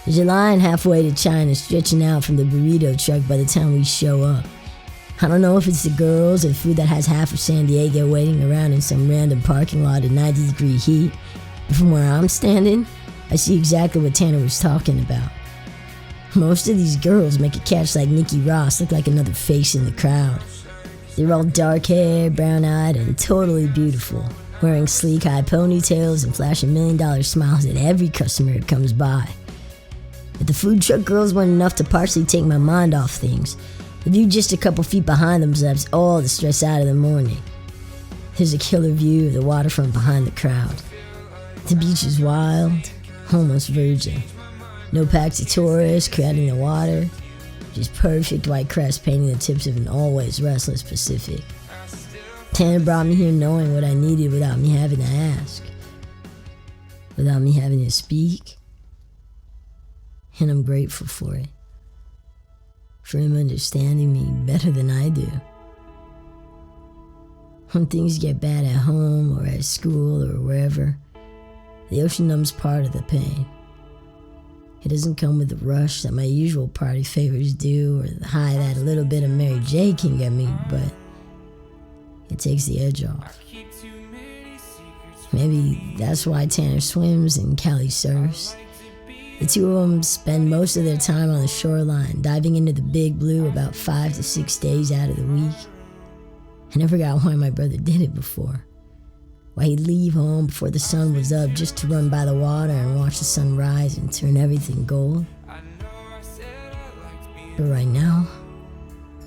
There's a line halfway to China stretching out from the burrito truck by the time we show up. I don't know if it's the girls or the food that has half of San Diego waiting around in some random parking lot at 90-degree heat, but from where I'm standing, I see exactly what Tanner was talking about. Most of these girls make a catch like Nikki Ross look like another face in the crowd. They're all dark hair, brown-eyed, and totally beautiful, wearing sleek high ponytails and flashing $1 million smiles at every customer that comes by. But the food truck girls weren't enough to partially take my mind off things. The view just a couple feet behind them zaps all the stress out of the morning. There's a killer view of the waterfront behind the crowd. The beach is wild, almost virgin. No packs of tourists crowding the water. Just perfect white crest painting the tips of an always restless Pacific. Tanner brought me here knowing what I needed without me having to ask. Without me having to speak. And I'm grateful for it. For him understanding me better than I do. When things get bad at home or at school or wherever, the ocean numbs part of the pain. It doesn't come with the rush that my usual party favors do, or the high that a little bit of Mary J can get me, but it takes the edge off. Maybe that's why Tanner swims and Callie surfs. The two of them spend most of their time on the shoreline, diving into the big blue about 5 to 6 days out of the week. I never got why my brother did it before. Why he'd leave home before the sun was up just to run by the water and watch the sun rise and turn everything gold. But right now,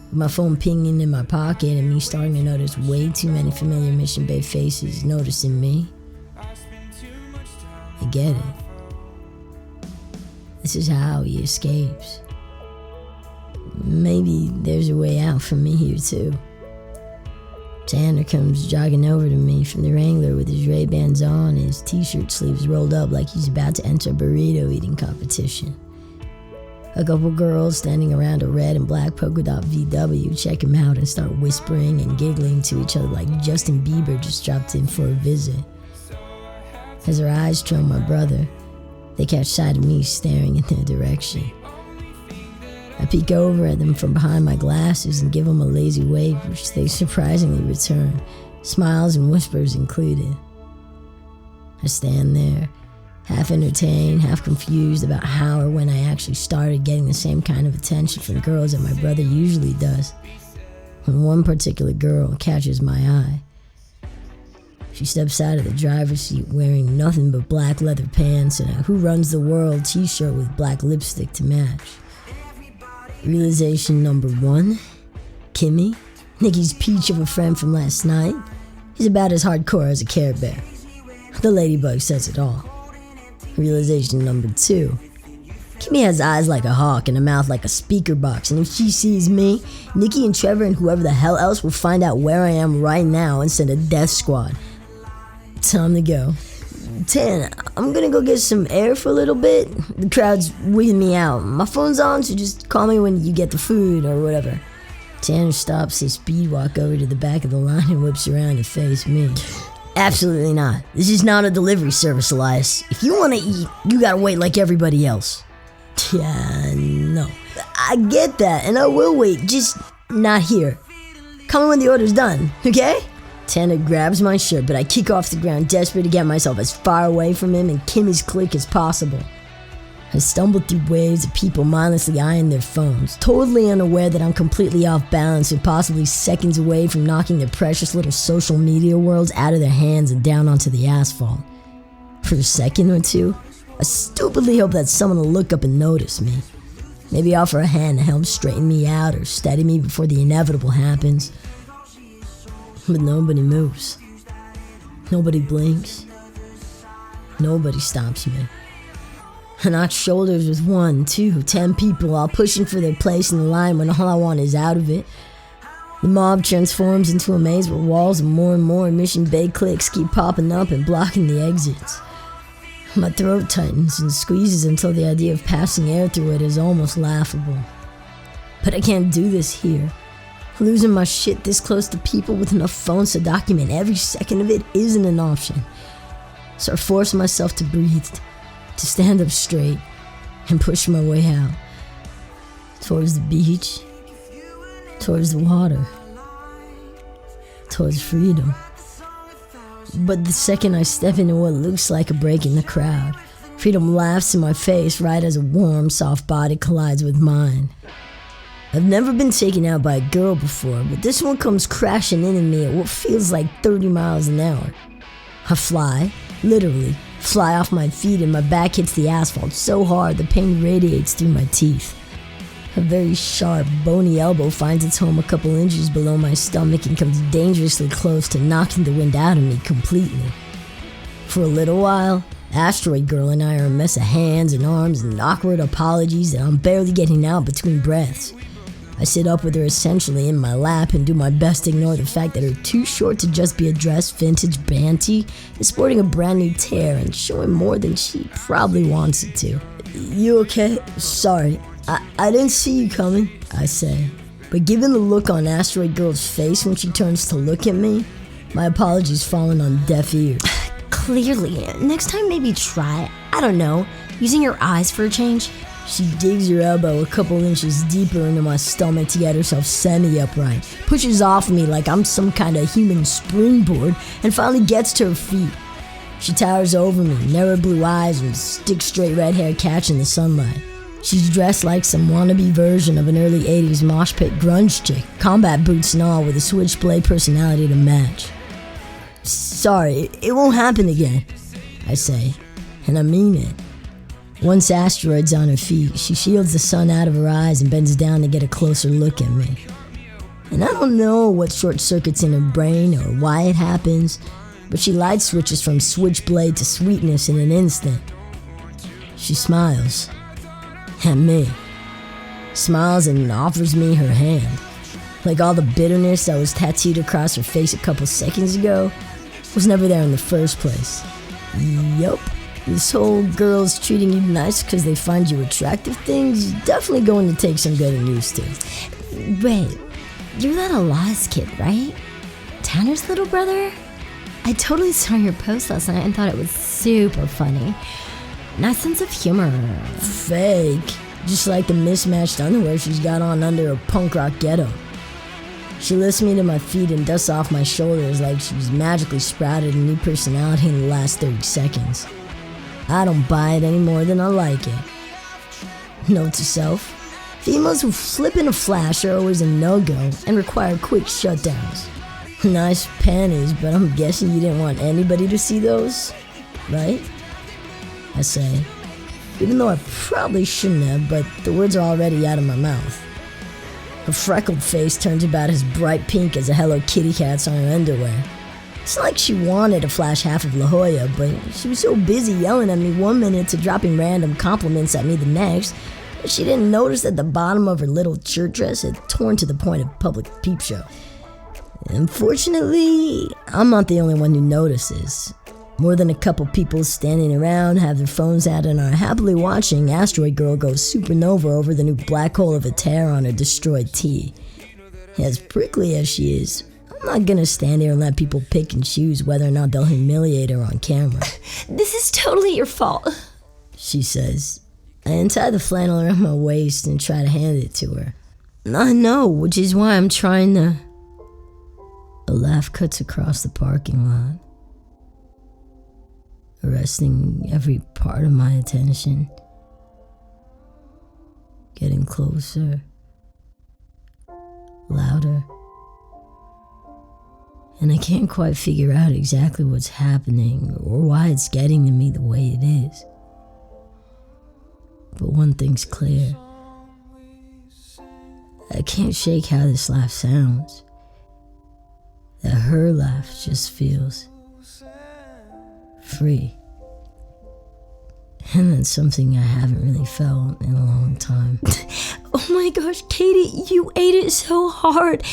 with my phone pinging in my pocket and me starting to notice way too many familiar Mission Bay faces noticing me, I get it. This is how he escapes. Maybe there's a way out for me here too. Tanner comes jogging over to me from the Wrangler with his Ray-Bans on and his t-shirt sleeves rolled up like he's about to enter a burrito eating competition. A couple girls standing around a red and black polka dot VW check him out and start whispering and giggling to each other like Justin Bieber just dropped in for a visit. As their eyes trail my brother, they catch sight of me staring in their direction. I peek over at them from behind my glasses and give them a lazy wave, which they surprisingly return, smiles and whispers included. I stand there, half entertained, half confused about how or when I actually started getting the same kind of attention from girls that my brother usually does, when one particular girl catches my eye. She steps out of the driver's seat wearing nothing but black leather pants and a Who Runs the World t-shirt with black lipstick to match. Realization number 1, Kimmy, Nikki's peach of a friend from last night, is about as hardcore as a Care Bear. The ladybug says it all. Realization number 2, Kimmy has eyes like a hawk and a mouth like a speaker box, and if she sees me, Nikki and Trevor and whoever the hell else will find out where I am right now and send a death squad. Time to go. Tan, I'm gonna go get some air for a little bit. The crowd's wigging me out. My phone's on, so just call me when you get the food or whatever. Tanner stops his speed walk over to the back of the line and whips around to face me. Absolutely not. This is not a delivery service, Elias. If you want to eat, you gotta wait like everybody else. Yeah, no. I get that, and I will wait, just not here. Call me when the order's done, okay? Tanner grabs my shirt, but I kick off the ground, desperate to get myself as far away from him and Kimmy's clique as possible. I stumble through waves of people mindlessly eyeing their phones, totally unaware that I'm completely off balance and possibly seconds away from knocking their precious little social media worlds out of their hands and down onto the asphalt. For a second or two, I stupidly hope that someone will look up and notice me. Maybe offer a hand to help straighten me out or steady me before the inevitable happens. But nobody moves. Nobody blinks. Nobody stops me. I knock shoulders with 1, 2, 10 people all pushing for their place in the line when all I want is out of it. The mob transforms into a maze where walls of more and more Mission Bay cliques keep popping up and blocking the exits. My throat tightens and squeezes until the idea of passing air through it is almost laughable. But I can't do this here. Losing my shit this close to people with enough phones to document every second of it isn't an option. So I force myself to breathe, to stand up straight, and pushed my way out. Towards the beach, towards the water, towards freedom. But the second I step into what looks like a break in the crowd, freedom laughs in my face right as a warm, soft body collides with mine. I've never been taken out by a girl before, but this one comes crashing into me at what feels like 30 miles an hour. I fly, literally, fly off my feet and my back hits the asphalt so hard the pain radiates through my teeth. A very sharp, bony elbow finds its home a couple inches below my stomach and comes dangerously close to knocking the wind out of me completely. For a little while, Asteroid Girl and I are a mess of hands and arms and awkward apologies that I'm barely getting out between breaths. I sit up with her essentially in my lap and do my best to ignore the fact that her too short to just be a dressed vintage band tee is sporting a brand new tear and showing more than she probably wants it to. You okay? Sorry, I didn't see you coming, I say. But given the look on Asteroid Girl's face when she turns to look at me, my apologies falling on deaf ears. Clearly, next time maybe try, I don't know, using your eyes for a change. She digs her elbow a couple inches deeper into my stomach to get herself semi-upright, pushes off me like I'm some kind of human springboard, and finally gets to her feet. She towers over me, narrow blue eyes and stick-straight red hair catching the sunlight. She's dressed like some wannabe version of an early 80s mosh pit grunge chick, combat boots and all with a switchblade personality to match. Sorry, it won't happen again, I say, and I mean it. Once Asteroid's on her feet, she shields the sun out of her eyes and bends down to get a closer look at me. And I don't know what short circuits in her brain or why it happens, but she light switches from switchblade to sweetness in an instant. She smiles. At me. Smiles and offers me her hand. Like all the bitterness that was tattooed across her face a couple seconds ago was never there in the first place. Yup. This whole girls treating you nice because they find you attractive thing's definitely going to take some getting used to. Wait, you're that Elias kid, right? Tanner's little brother? I totally saw your post last night and thought it was super funny. Nice sense of humor. Fake. Just like the mismatched underwear she's got on under her punk rock ghetto. She lifts me to my feet and dusts off my shoulders like she's magically sprouted a new personality in the last 30 seconds. I don't buy it any more than I like it. Note to self, females who flip in a flash are always a no-go and require quick shutdowns. Nice panties, but I'm guessing you didn't want anybody to see those, right? I say, even though I probably shouldn't have, but the words are already out of my mouth. Her freckled face turns about as bright pink as a Hello Kitty cat's on her underwear. It's not like she wanted to flash half of La Jolla, but she was so busy yelling at me one minute to dropping random compliments at me the next, that she didn't notice that the bottom of her little shirt dress had torn to the point of public peep show. Unfortunately, I'm not the only one who notices. More than a couple people standing around have their phones out and are happily watching Asteroid Girl go supernova over the new black hole of a tear on her destroyed tee. As prickly as she is, I'm not gonna stand here and let people pick and choose whether or not they'll humiliate her on camera. This is totally your fault, she says. I untie the flannel around my waist and try to hand it to her. I know, which is why I'm trying to... A laugh cuts across the parking lot, arresting every part of my attention. Getting closer, louder. And I can't quite figure out exactly what's happening or why it's getting to me the way it is. But one thing's clear. I can't shake how this laugh sounds. That her laugh just feels free. And that's something I haven't really felt in a long time. Oh my gosh, Katie, you ate it so hard.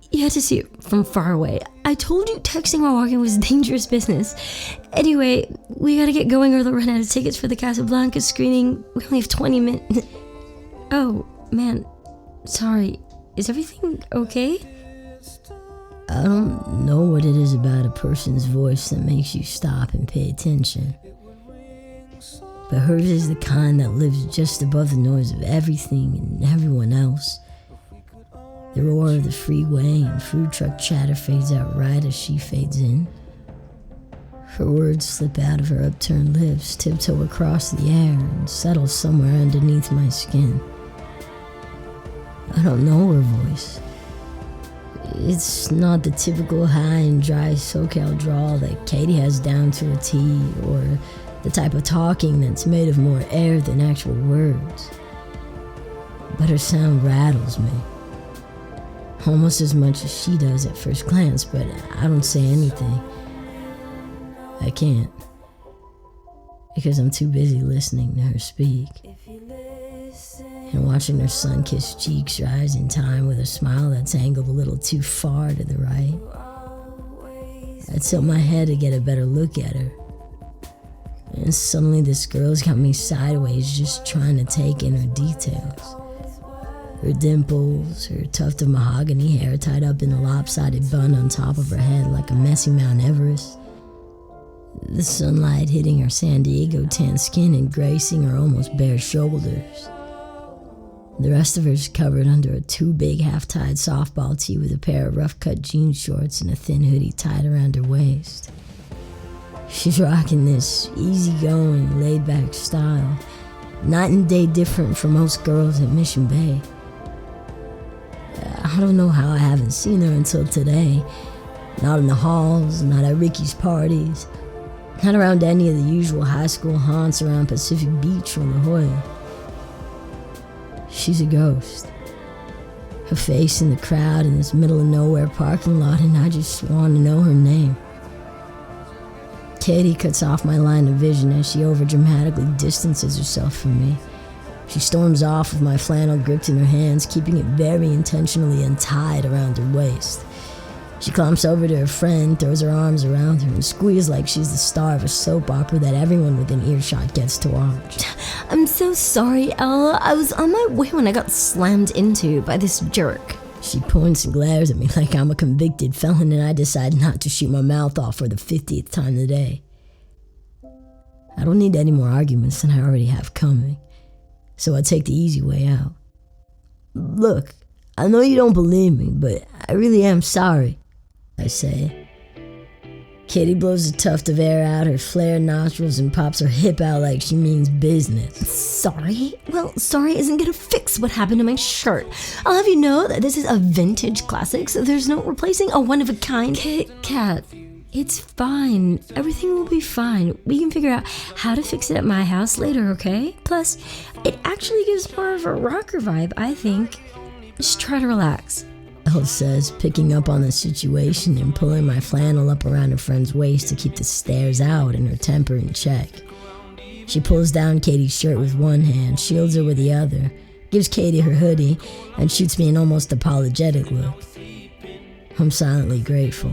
You had to see it from far away. I told you texting while walking was dangerous business. Anyway, we gotta get going or they'll run out of tickets for the Casablanca screening. We only have 20 minutes. Oh, man. Sorry. Is everything okay? I don't know what it is about a person's voice that makes you stop and pay attention. but hers is the kind that lives just above the noise of everything and everyone else. The roar of the freeway and food truck chatter fades out right as she fades in. Her words slip out of her upturned lips, tiptoe across the air, and settle somewhere underneath my skin. I don't know her voice. It's not the typical high and dry SoCal drawl that Katie has down to a T, or the type of talking that's made of more air than actual words. But her sound rattles me. Almost as much as she does at first glance, but I don't say anything. I can't. Because I'm too busy listening to her speak. And watching her sun-kissed cheeks rise in time with a smile that's angled a little too far to the right. I tilt my head to get a better look at her. And suddenly this girl's got me sideways just trying to take in her details. Her dimples, her tuft of mahogany hair tied up in a lopsided bun on top of her head like a messy Mount Everest. The sunlight hitting her San Diego tan skin and gracing her almost bare shoulders. The rest of her's covered under a too big half-tied softball tee with a pair of rough-cut jean shorts and a thin hoodie tied around her waist. She's rocking this easygoing, laid-back style, night and day different from most girls at Mission Bay. I don't know how I haven't seen her until today. Not in the halls, not at Ricky's parties, not around any of the usual high school haunts around Pacific Beach or La Jolla. She's a ghost. Her face in the crowd in this middle of nowhere parking lot, and I just want to know her name. Katie cuts off my line of vision as she overdramatically distances herself from me. She storms off with my flannel gripped in her hands, keeping it very intentionally untied around her waist. She clumps over to her friend, throws her arms around her, and squeals like she's the star of a soap opera that everyone within earshot gets to watch. I'm so sorry, Ella. I was on my way when I got slammed into by this jerk. She points and glares at me like I'm a convicted felon and I decide not to shoot my mouth off for the 50th time today. I don't need any more arguments than I already have coming, so I take the easy way out. Look, I know you don't believe me, but I really am sorry, I say. Katie blows a tuft of air out her flared nostrils and pops her hip out like she means business. Sorry? Well, sorry isn't gonna fix what happened to my shirt. I'll have you know that this is a vintage classic, so there's no replacing a one-of-a-kind. Kit Kat, it's fine. Everything will be fine. We can figure out how to fix it at my house later, okay? Plus, it actually gives more of a rocker vibe, I think. Just try to relax. Elle says, picking up on the situation and pulling my flannel up around her friend's waist to keep the stares out and her temper in check. She pulls down Katie's shirt with one hand, shields her with the other, gives Katie her hoodie, and shoots me an almost apologetic look. I'm silently grateful.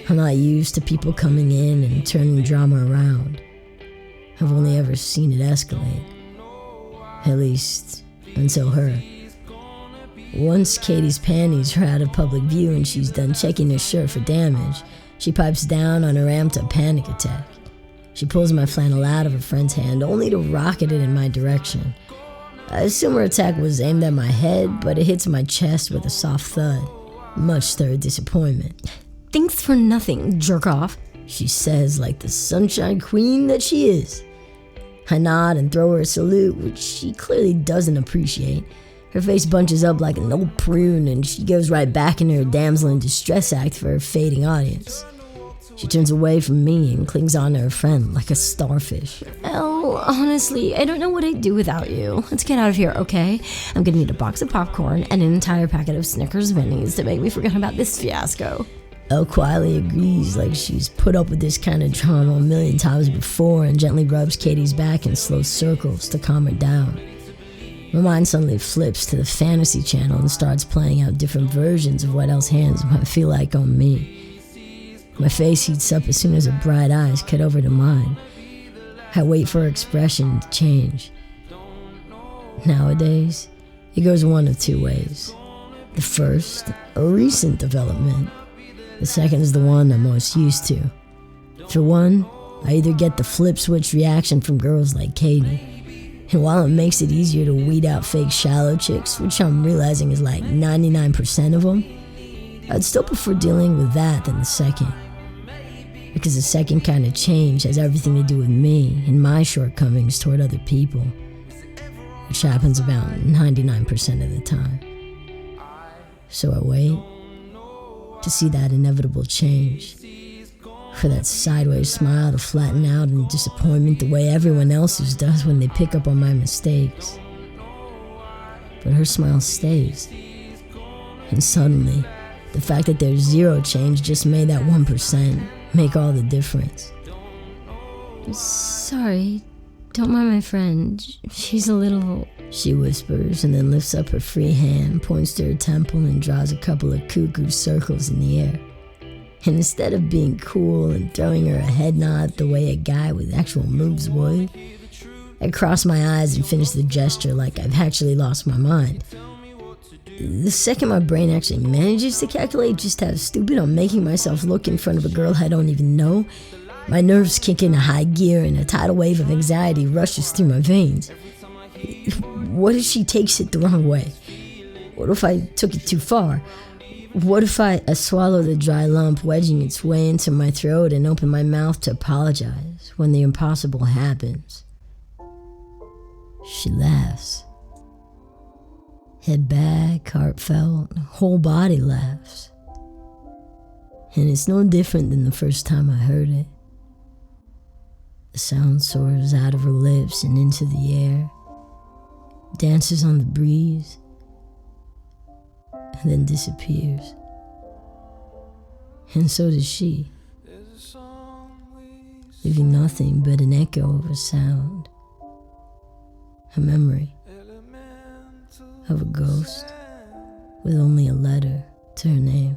I'm not used to people coming in and turning drama around. I've only ever seen it escalate. At least, until her. Once Katie's panties are out of public view and she's done checking her shirt for damage, she pipes down on her amped-up panic attack. She pulls my flannel out of her friend's hand, only to rocket it in my direction. I assume her attack was aimed at my head, but it hits my chest with a soft thud, much to her disappointment. Thanks for nothing, jerk-off, she says like the sunshine queen that she is. I nod and throw her a salute, which she clearly doesn't appreciate. Her face bunches up like an old prune, and she goes right back into her damsel in distress act for her fading audience. She turns away from me and clings on to her friend like a starfish. Elle, honestly, I don't know what I'd do without you. Let's get out of here, okay? I'm gonna need a box of popcorn and an entire packet of Snickers minis to make me forget about this fiasco. Elle quietly agrees like she's put up with this kind of drama a million times before and gently rubs Katie's back in slow circles to calm her down. My mind suddenly flips to the fantasy channel and starts playing out different versions of what Elle's hands might feel like on me. My face heats up as soon as her bright eyes cut over to mine. I wait for her expression to change. Nowadays, it goes one of two ways. The first, a recent development. The second is the one I'm most used to. For one, I either get the flip switch reaction from girls like Katie, and while it makes it easier to weed out fake shallow chicks, which I'm realizing is like 99% of them, I'd still prefer dealing with that than the second. Because the second kind of change has everything to do with me and my shortcomings toward other people, which happens about 99% of the time. So I wait to see that inevitable change, for that sideways smile to flatten out in disappointment the way everyone else's does when they pick up on my mistakes. But her smile stays, and suddenly, the fact that there's zero change just made that 1% make all the difference. Sorry, don't mind my friend. She's a little... She whispers and then lifts up her free hand, points to her temple, and draws a couple of cuckoo circles in the air. And instead of being cool and throwing her a head nod the way a guy with actual moves would, I cross my eyes and finish the gesture like I've actually lost my mind. The second my brain actually manages to calculate just how stupid I'm making myself look in front of a girl I don't even know, my nerves kick into high gear and a tidal wave of anxiety rushes through my veins. What if she takes it the wrong way? What if I took it too far? What if I swallow the dry lump wedging its way into my throat and open my mouth to apologize when the impossible happens? She laughs. Head back, heartfelt, whole body laughs. And it's no different than the first time I heard it. The sound soars out of her lips and into the air, dances on the breeze, and then disappears. And so does she, leaving nothing but an echo of a sound, a memory of a ghost with only a letter to her name.